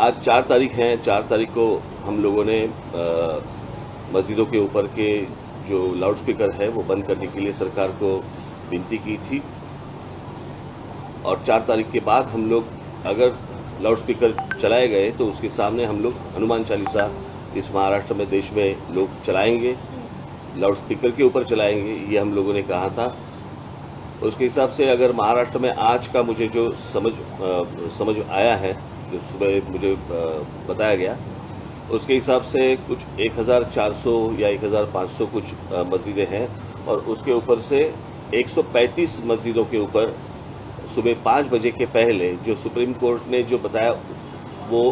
आज 4 तारीख है। 4 तारीख को हम लोगों ने मस्जिदों के ऊपर के जो लाउड स्पीकर है वो बंद करने के लिए सरकार को विनती की थी। और 4 तारीख के बाद हम लोग अगर लाउड स्पीकर चलाए गए तो उसके सामने हम लोग हनुमान चालीसा इस महाराष्ट्र में, देश में लोग चलाएंगे, लाउड स्पीकर के ऊपर चलाएंगे, ये हम लोगों ने कहा था। उसके हिसाब से अगर महाराष्ट्र में आज का मुझे जो समझ आया है, जो सुबह मुझे बताया गया, उसके हिसाब से कुछ 1400 या 1500 कुछ मस्जिदें हैं और उसके ऊपर से 135 मस्जिदों के ऊपर सुबह 5 बजे के पहले जो सुप्रीम कोर्ट ने जो बताया वो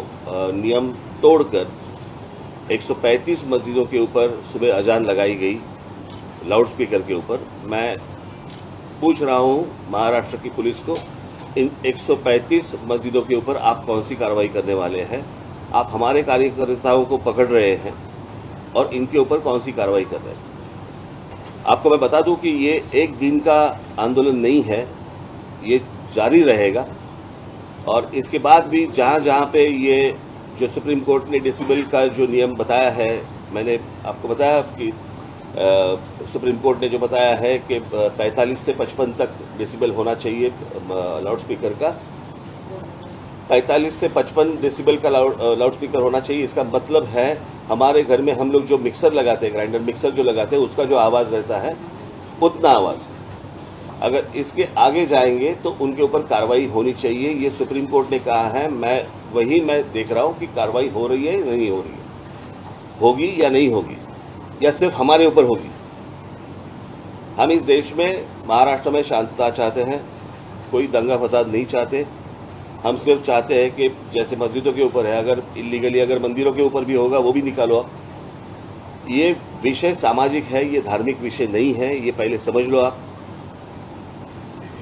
नियम तोड़कर 135 मस्जिदों के ऊपर सुबह अजान लगाई गई लाउड स्पीकर के ऊपर। मैं पूछ रहा हूं महाराष्ट्र की पुलिस को, इन 135 मस्जिदों के ऊपर आप कौन सी कार्रवाई करने वाले हैं? आप हमारे कार्यकर्ताओं को पकड़ रहे हैं और इनके ऊपर कौन सी कार्रवाई कर रहे हैं? आपको मैं बता दूं कि ये एक दिन का आंदोलन नहीं है, ये जारी रहेगा। और इसके बाद भी जहां जहां पे ये जो सुप्रीम कोर्ट ने डेसिबल का जो नियम बताया है, मैंने आपको बताया कि सुप्रीम कोर्ट ने जो बताया है कि 45 से 55 तक डेसिबल होना चाहिए लाउड स्पीकर का। 45 से 55 डेसिबल का लाउड स्पीकर होना चाहिए। इसका मतलब है हमारे घर में हम लोग जो मिक्सर लगाते हैं, ग्राइंडर मिक्सर जो लगाते हैं, उसका जो आवाज़ रहता है उतना आवाज़। अगर इसके आगे जाएंगे तो उनके ऊपर कार्रवाई होनी चाहिए, ये सुप्रीम कोर्ट ने कहा है। मैं देख रहा हूँ कि कार्रवाई हो रही है या नहीं हो रही है, होगी या नहीं होगी, या सिर्फ हमारे ऊपर होगी। हम इस देश में, महाराष्ट्र में शांतता चाहते हैं, कोई दंगा फसाद नहीं चाहते। हम सिर्फ चाहते हैं कि जैसे मस्जिदों के ऊपर है, अगर इलीगली अगर मंदिरों के ऊपर भी होगा वो भी निकालो आप। ये विषय सामाजिक है, ये धार्मिक विषय नहीं है, ये पहले समझ लो आप।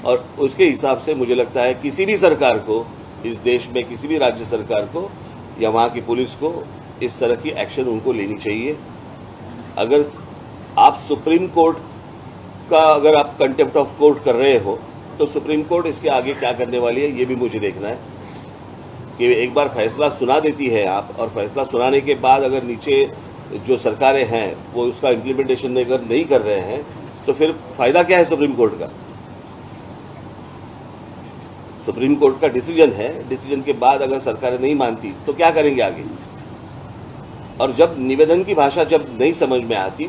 और उसके हिसाब से मुझे लगता है किसी भी सरकार को, इस देश में किसी भी राज्य सरकार को या वहाँ की पुलिस को इस तरह की एक्शन उनको लेनी चाहिए। अगर आप सुप्रीम कोर्ट का अगर आप कंटेम्प्ट ऑफ कोर्ट कर रहे हो तो सुप्रीम कोर्ट इसके आगे क्या करने वाली है ये भी मुझे देखना है। कि एक बार फैसला सुना देती है आप, और फैसला सुनाने के बाद अगर नीचे जो सरकारें हैं वो उसका इम्प्लीमेंटेशन अगर नहीं कर रहे हैं तो फिर फायदा क्या है सुप्रीम कोर्ट का? सुप्रीम कोर्ट का डिसीजन है, डिसीजन के बाद अगर सरकारें नहीं मानती तो क्या करेंगे आगे? और जब निवेदन की भाषा जब नहीं समझ में आती